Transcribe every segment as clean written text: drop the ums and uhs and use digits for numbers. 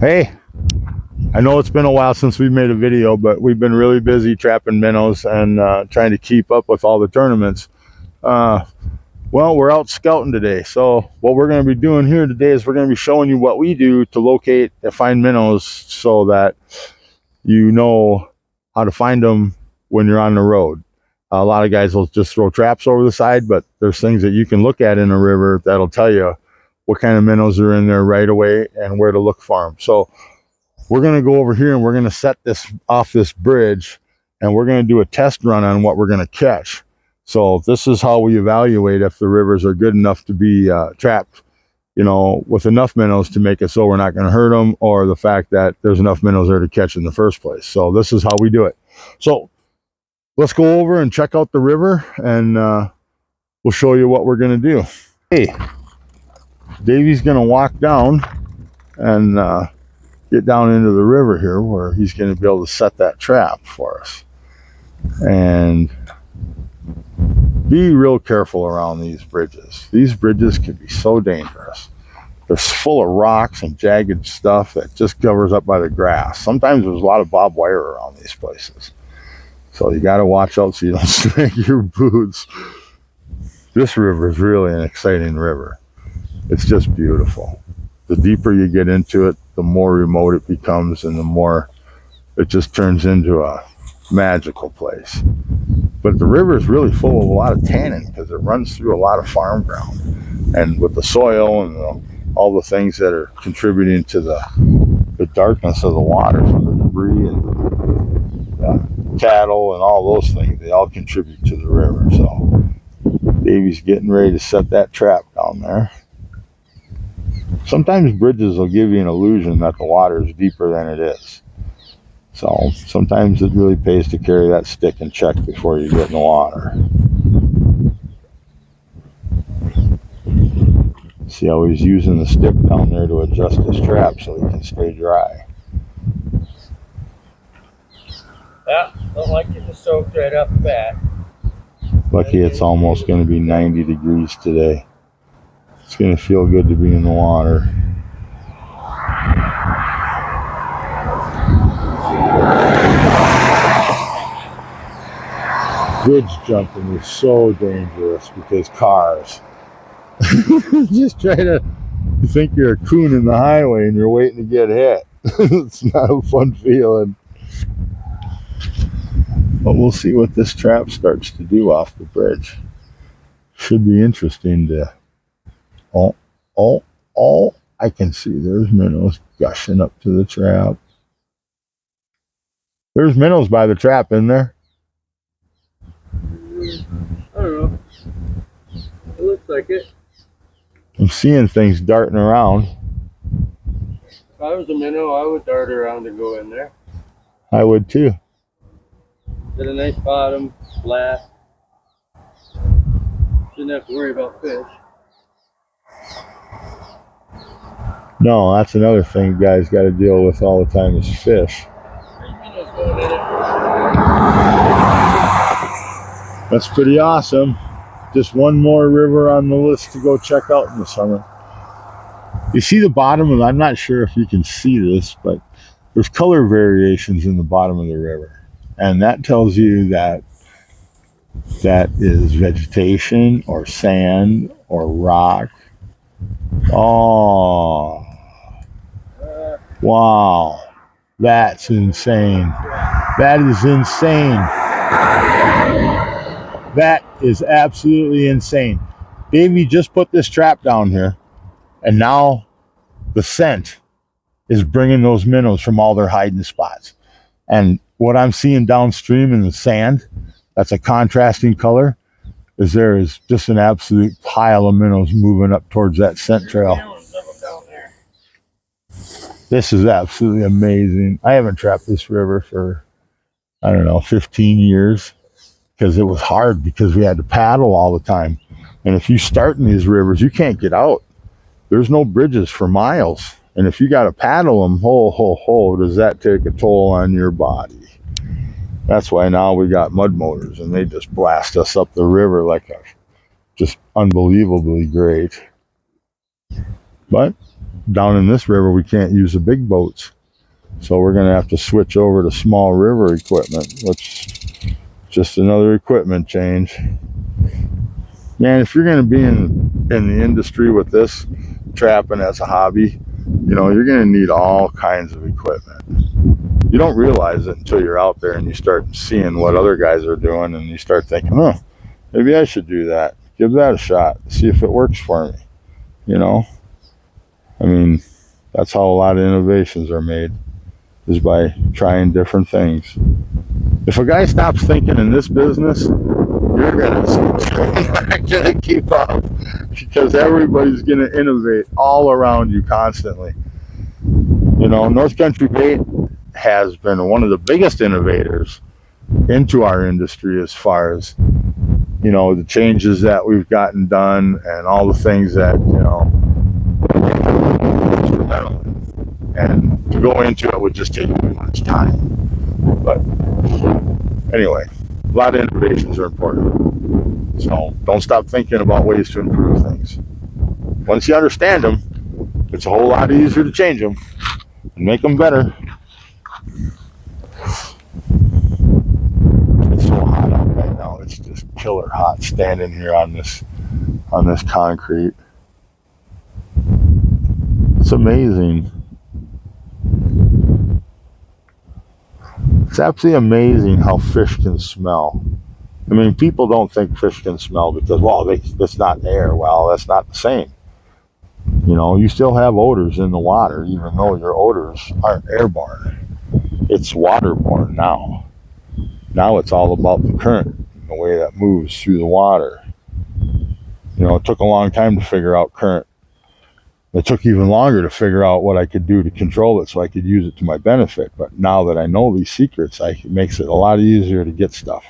Hey, I know it's been a while since we've made a video, but we've been really busy trapping minnows and trying to keep up with all the tournaments. Well, we're out scouting today, so what we're going to be doing here today is we're going to be showing you what we do to locate and find minnows so that you know how to find them when you're on the road. A lot of guys will just throw traps over the side, but there's things that you can look at in a river that'll tell you what kind of minnows are in there right away and where to look for them. So we're going to go over here and we're going to set this off this bridge and we're going to do a test run on what we're going to catch. So this is how we evaluate if the rivers are good enough to be trapped, you know, with enough minnows to make it so we're not going to hurt them, or the fact that there's enough minnows there to catch in the first place. So this is how we do it. So let's go over and check out the river and we'll show you what we're going to do. Hey, Davey's going to walk down and get down into the river here where he's going to be able to set that trap for us. And be real careful around these bridges. These bridges can be so dangerous. They're full of rocks and jagged stuff that just covers up by the grass. Sometimes there's a lot of barbed wire around these places. So you got to watch out so you don't snag your boots. This river is really an exciting river. It's just beautiful. The deeper you get into it, the more remote it becomes and the more it just turns into a magical place. But the river is really full of a lot of tannin because it runs through a lot of farm ground. And with the soil and all the things that are contributing to the darkness of the water from the debris and cattle and all those things, they all contribute to the river. So Davey's getting ready to set that trap down there. Sometimes bridges will give you an illusion that the water is deeper than it is. So sometimes it really pays to carry that stick and check before you get in the water. See how he's using the stick down there to adjust his trap so he can stay dry. Yeah, don't like it to soak right off the bat. Lucky it's almost going to be 90 degrees today. It's going to feel good to be in the water. Bridge jumping is so dangerous because cars. Just try to, you think you're a coon in the highway and you're waiting to get hit. It's not a fun feeling. But we'll see what this trap starts to do off the bridge. Should be interesting to... Oh, I can see there's minnows gushing up to the trap. There's minnows by the trap, isn't there? I don't know. It looks like it. I'm seeing things darting around. If I was a minnow, I would dart around and go in there. I would too. Get a nice bottom, flat. Didn't have to worry about fish. No, that's another thing guys got to deal with all the time is fish. That's pretty awesome. Just one more river on the list to go check out in the summer. You see the bottom of, I'm not sure if you can see this, but there's color variations in the bottom of the river. And that tells you that that is vegetation or sand or rock. Oh, wow. That's insane. That is insane. That is absolutely insane. Davey just put this trap down here, and now the scent is bringing those minnows from all their hiding spots. And what I'm seeing downstream in the sand, that's a contrasting color, is there is just an absolute pile of minnows moving up towards that scent trail. This is absolutely amazing. I haven't trapped this river for, I don't know, 15 years. Because it was hard because we had to paddle all the time. And if you start in these rivers, you can't get out. There's no bridges for miles. And if you got to paddle them, does that take a toll on your body? That's why now we got mud motors and they just blast us up the river like just unbelievably great. But down in this river, we can't use the big boats. So we're going to have to switch over to small river equipment, which is just another equipment change. Man, if you're going to be in the industry with this, trapping as a hobby, you know, you're going to need all kinds of equipment. You don't realize it until you're out there and you start seeing what other guys are doing, and you start thinking, oh, maybe I should do that. Give that a shot. See if it works for me. You know? I mean, that's how a lot of innovations are made, is by trying different things. If a guy stops thinking in this business, you're going to not going to keep up, because everybody's going to innovate all around you constantly. You know, North Country Bait has been one of the biggest innovators into our industry as far as, you know, the changes that we've gotten done and all the things that, you know, instrumental. And to go into it would just take too much time. But anyway, a lot of innovations are important. So don't stop thinking about ways to improve things. Once you understand them, it's a whole lot easier to change them and make them better. It's so hot out right now. It's just killer hot standing here on this concrete. It's amazing. It's absolutely amazing how fish can smell. I mean, people don't think fish can smell because, well, that's not air. Well, that's not the same. You know, you still have odors in the water, even though your odors aren't airborne. It's waterborne now. Now it's all about the current, the way that moves through the water. You know, it took a long time to figure out current. It took even longer to figure out what I could do to control it so I could use it to my benefit. But now that I know these secrets, it makes it a lot easier to get stuff,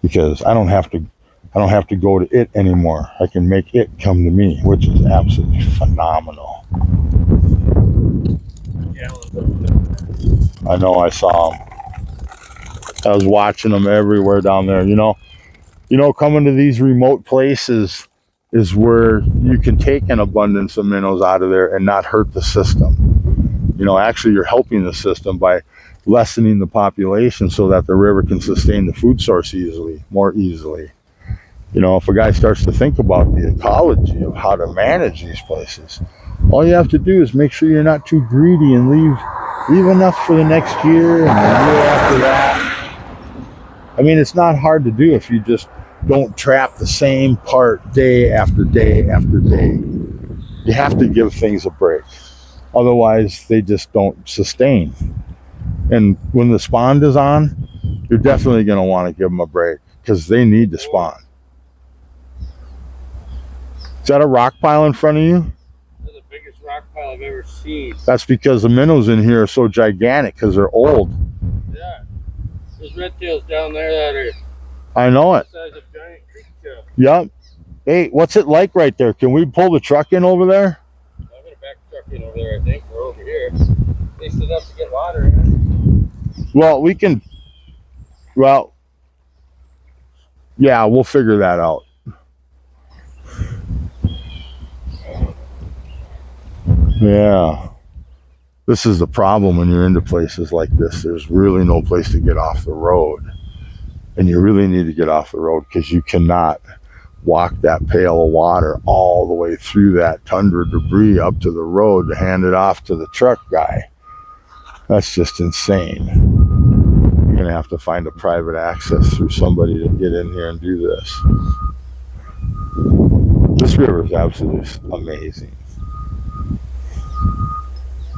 because I don't have to go to it anymore. I can make it come to me, which is absolutely phenomenal. I know, I saw them. I was watching them everywhere down there. You know, coming to these remote places is where you can take an abundance of minnows out of there and not hurt the system. You know, actually you're helping the system by lessening the population so that the river can sustain the food source more easily. You know, if a guy starts to think about the ecology of how to manage these places, all you have to do is make sure you're not too greedy and leave enough for the next year and the year after that. I mean, it's not hard to do if you just don't trap the same part day after day after day. You have to give things a break. Otherwise, they just don't sustain. And when the spawn is on, you're definitely going to want to give them a break, because they need to spawn. Is that a rock pile in front of you? That's the biggest rock pile I've ever seen. That's because the minnows in here are so gigantic, because they're old. Yeah. There's red tails down there that are I know it. the size of giant creek tail. Yep. Hey, what's it like right there? Can we pull the truck in over there? I'm gonna back the truck in over there, I think. We're over here. They stood up to get water in it. Well, we can. Well, yeah, we'll figure that out. Yeah. This is the problem when you're into places like this. There's really no place to get off the road. And you really need to get off the road, because you cannot walk that pail of water all the way through that tundra debris up to the road to hand it off to the truck guy. That's just insane. You're going to have to find a private access through somebody to get in here and do this. This river is absolutely amazing.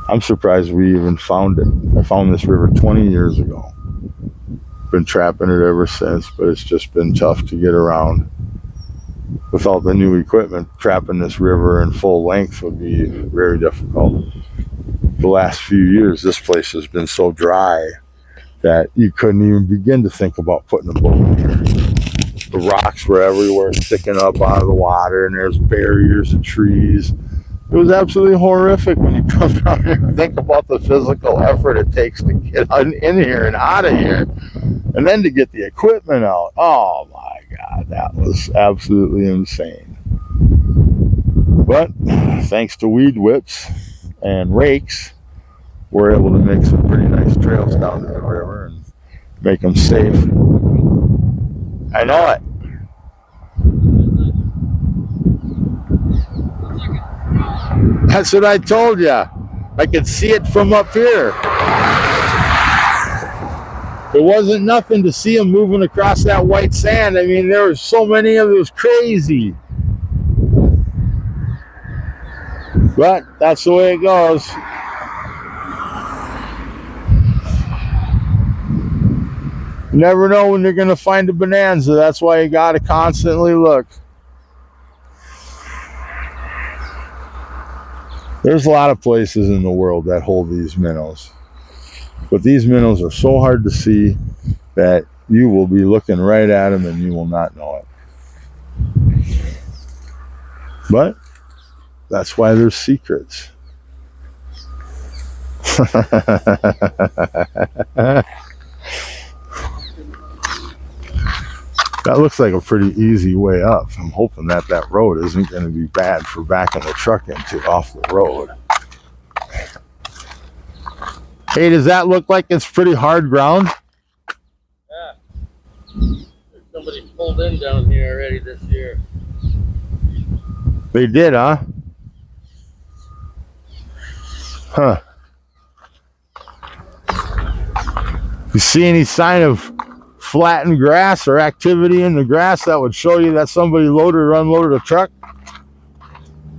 I'm surprised we even found it. I found this river 20 years ago. Been trapping it ever since, but it's just been tough to get around. Without the new equipment, trapping this river in full length would be very difficult. The last few years, this place has been so dry that you couldn't even begin to think about putting a boat in here. The rocks were everywhere, sticking up out of the water, and there's barriers of trees. It was absolutely horrific when you come down here and think about the physical effort it takes to get in here and out of here, and then to get the equipment out. Oh my God, that was absolutely insane. But thanks to weed whips and rakes, we're able to make some pretty nice trails down to the river and make them safe. I know it. That's what I told you. I could see it from up here. It wasn't nothing to see them moving across that white sand. I mean, there were so many of them, it was crazy. But that's the way it goes. You never know when you're going to find a bonanza. That's why you got to constantly look. There's a lot of places in the world that hold these minnows. But these minnows are so hard to see that you will be looking right at them and you will not know it. But that's why there's secrets. That looks like a pretty easy way up. I'm hoping that that road isn't going to be bad for backing the truck into off the road. Hey, does that look like it's pretty hard ground? Yeah. Somebody pulled in down here already this year. They did, huh? Huh. You see any sign of flattened grass or activity in the grass that would show you that somebody loaded or unloaded a truck?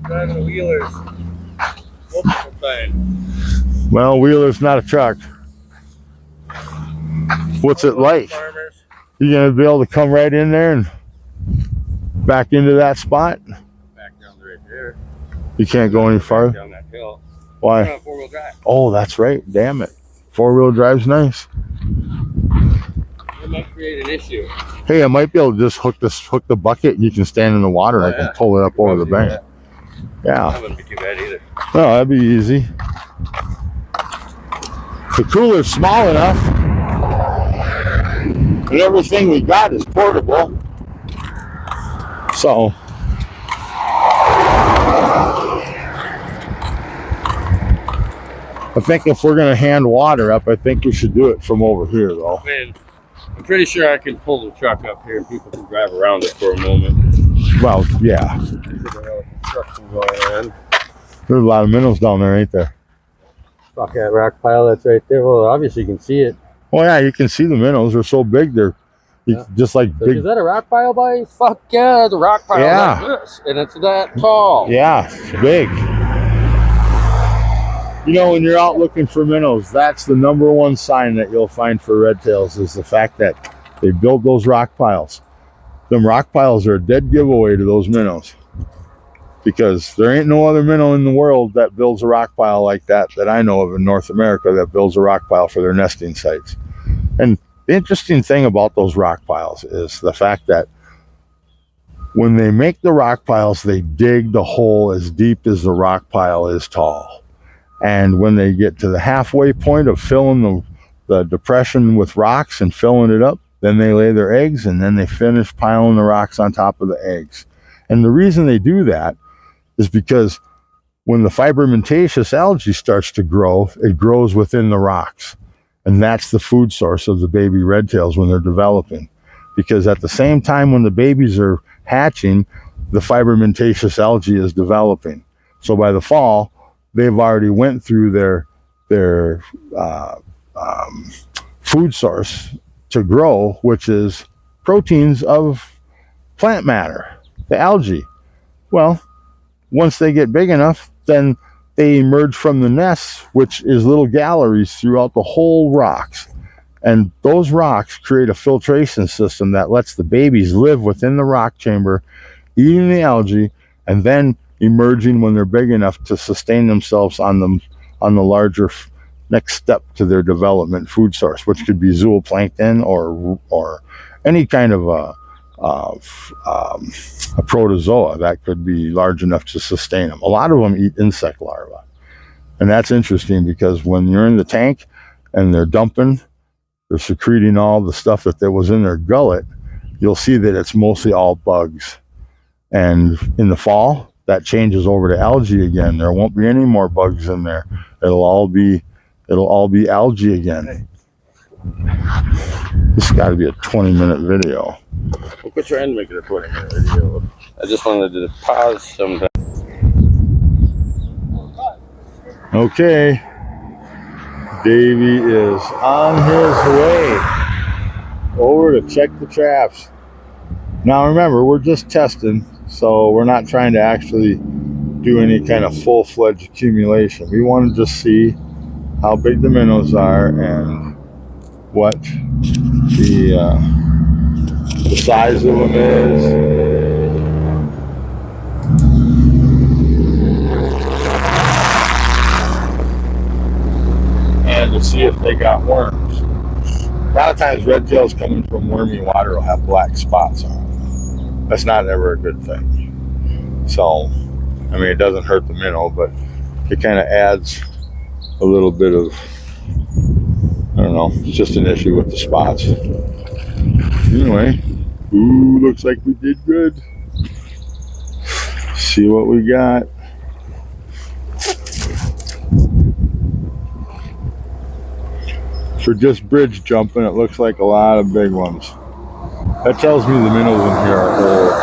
Driving the wheelers. Multiple times. Well, wheeler's not a truck. What's it like? Farmers. You gonna be able to come right in there and back into that spot? Back down right there. You can't go any farther? Down that hill. Why? On four-wheel drive. Oh, that's right. Damn it. Four-wheel drive's nice. It might create an issue. Hey, I might be able to just hook the bucket and you can stand in the water and I can pull it up over the bank. Yeah. That wouldn't be too bad either. No, that'd be easy. The cooler's small enough. And everything we got is portable. So I think if we're gonna hand water up, I think we should do it from over here though. Man, I'm pretty sure I can pull the truck up here and people can drive around it for a moment. Well, yeah. There's a lot of minnows down there, ain't there? Fuck that rock pile that's right there. Well, obviously you can see it. Oh yeah, you can see the minnows. They're so big. They're just like So big. is that a rock pile, buddy? Fuck yeah, the rock pile like this. And it's that tall. Yeah, it's big. You know, when you're out looking for minnows, that's the number one sign that you'll find for red tails is the fact that they build those rock piles. Them rock piles are a dead giveaway to those minnows. Because there ain't no other minnow in the world that builds a rock pile like that I know of in North America that builds a rock pile for their nesting sites. And the interesting thing about those rock piles is the fact that when they make the rock piles, they dig the hole as deep as the rock pile is tall. And when they get to the halfway point of filling the depression with rocks and filling it up, then they lay their eggs and then they finish piling the rocks on top of the eggs. And the reason they do that is because when the fibromentaceous algae starts to grow, it grows within the rocks. And that's the food source of the baby red tails when they're developing. Because at the same time when the babies are hatching, the fibromentaceous algae is developing. So by the fall, they've already went through their food source to grow, which is proteins of plant matter, the algae. Well, once they get big enough, then they emerge from the nests, which is little galleries throughout the whole rocks. And those rocks create a filtration system that lets the babies live within the rock chamber, eating the algae, and then emerging when they're big enough to sustain themselves on the larger next step to their development food source, which could be zooplankton or any kind of a protozoa that could be large enough to sustain them. A lot of them eat insect larvae. And that's interesting because when you're in the tank and they're dumping, they're secreting all the stuff that was in their gullet, you'll see that it's mostly all bugs. And in the fall, that changes over to algae again. There won't be any more bugs in there. It'll all be algae again. This has got to be a 20-minute video. We'll quit trying to make it a 20-minute video. I just wanted to pause sometime. Okay, Davey is on his way over to check the traps. Now remember, we're just testing, so we're not trying to actually do any kind of full-fledged accumulation. We want to just see how big the minnows are and what the size of them is. And to see if they got worms. A lot of times red tails coming from wormy water will have black spots on them. That's not ever a good thing. So, I mean, it doesn't hurt the minnow, but it kind of adds a little bit of, I don't know, it's just an issue with the spots. Anyway, ooh, looks like we did good. See what we got. For just bridge jumping, it looks like a lot of big ones. That tells me the minnows in here are old.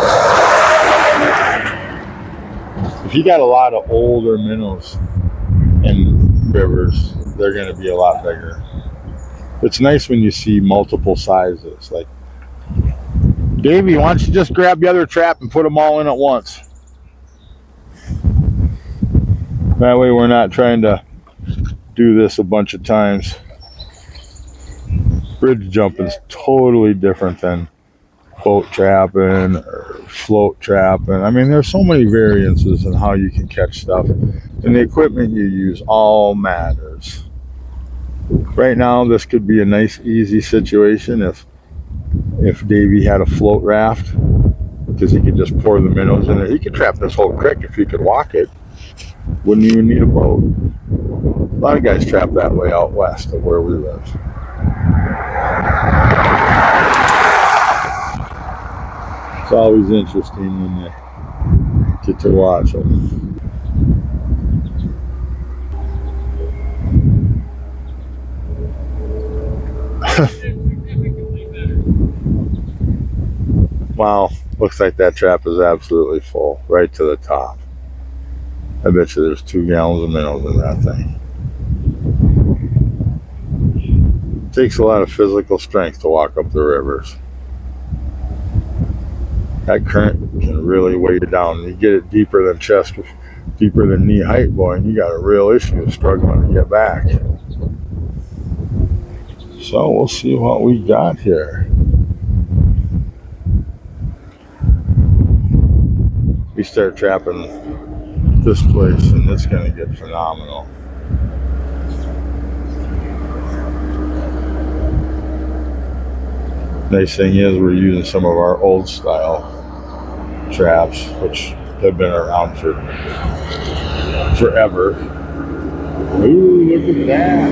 If you got a lot of older minnows in rivers, they're going to be a lot bigger. It's nice when you see multiple sizes. Like, Davey, why don't you just grab the other trap and put them all in at once? That way we're not trying to do this a bunch of times. Bridge jumping is totally different than boat trapping or float trapping. I mean, there's so many variances in how you can catch stuff, and the equipment you use all matters. Right now, this could be a nice, easy situation if Davey had a float raft, because he could just pour the minnows in it. He could trap this whole creek if he could walk it. Wouldn't even need a boat. A lot of guys trap that way out west of where we live. It's always interesting when you get to watch them. Wow, looks like that trap is absolutely full, right to the top. I bet you there's 2 gallons of minnows in that thing. It takes a lot of physical strength to walk up the rivers. That current can really weigh you down. You get it deeper than chest, deeper than knee height, boy, and you got a real issue of struggling to get back. So we'll see what we got here. We start trapping this place and it's going to get phenomenal. Nice thing is we're using some of our old style traps, which have been around for forever. Ooh, look at that.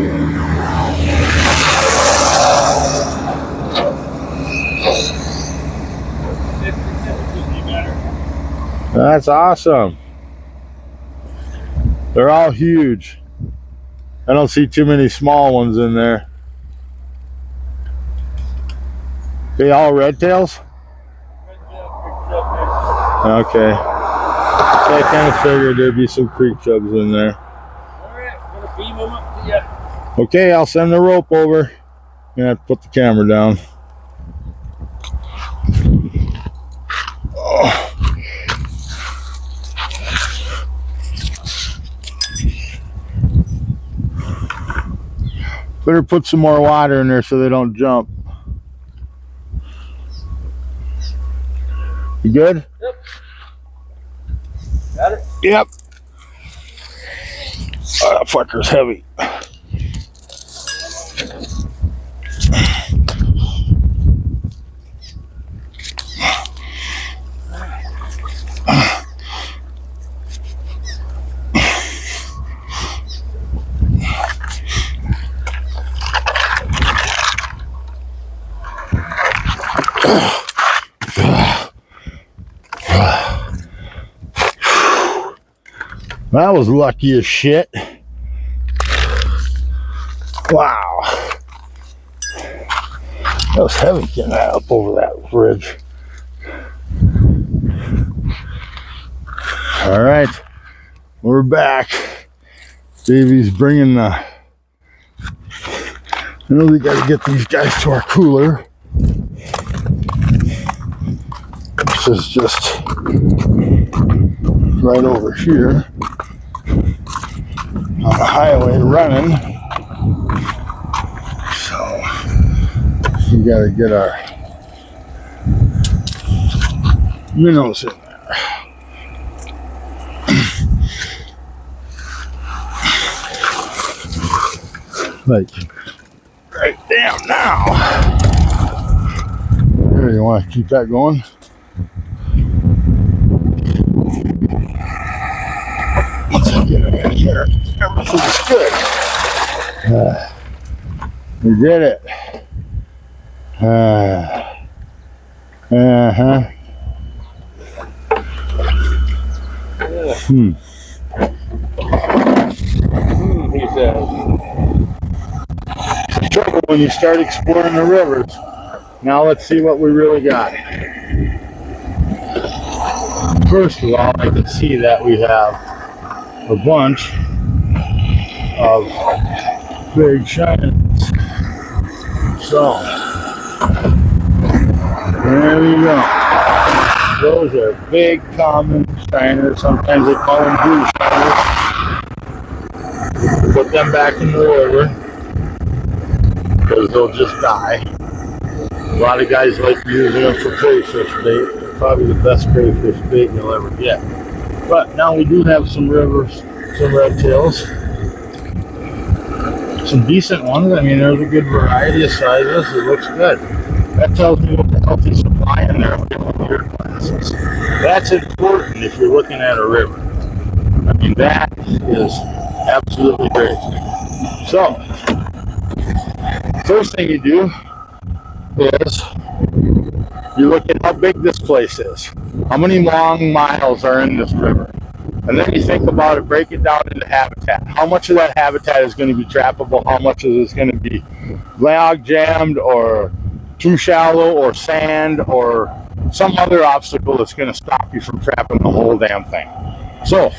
That's awesome. They're all huge. I don't see too many small ones in there. They all red tails? Okay. So I kind of figured there'd be some creek chubs in there. Alright, I'm gonna beam them up to you. Okay, I'll send the rope over. I'm gonna have to put the camera down. Oh. Better put some more water in there so they don't jump. You good? Yep. Got it? Yep. Oh, that fucker's heavy. That was lucky as shit. Wow. That was heavy getting that up over that ridge. All right, we're back. Davey's bringing the. I know we got to get these guys to our cooler. This is just right over here on the highway running. So we got to get our minnows in there. Like, right damn now. Here, you want to keep that going? Once I get it in here, everything's good. We did it. Uh-huh. He says. Trouble when you start exploring the rivers. Now let's see what we really got. First of all, I can see that we have a bunch of big shiners. So there we go. Those are big common shiners. Sometimes they call them blue shiners. Put them back in the river because they'll just die. A lot of guys like using them for crayfish bait. They're probably the best crayfish bait you'll ever get. But now we do have some rivers, some red tails. Some decent ones. I mean, there's a good variety of sizes. It looks good. That tells me what the healthy supply in there with your glasses. That's important if you're looking at a river. I mean, that is absolutely great. So, first thing you do is you look at how big this place is. How many long miles are in this river? And then you think about it, break it down into habitat. How much of that habitat is going to be trappable? How much of it is going to be log jammed or too shallow or sand or some other obstacle that's going to stop you from trapping the whole damn thing? So,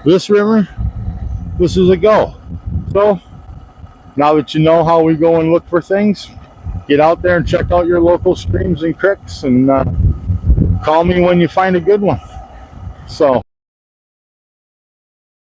this river, this is a go. So, now that you know how we go and look for things, get out there and check out your local streams and creeks and call me when you find a good one. So,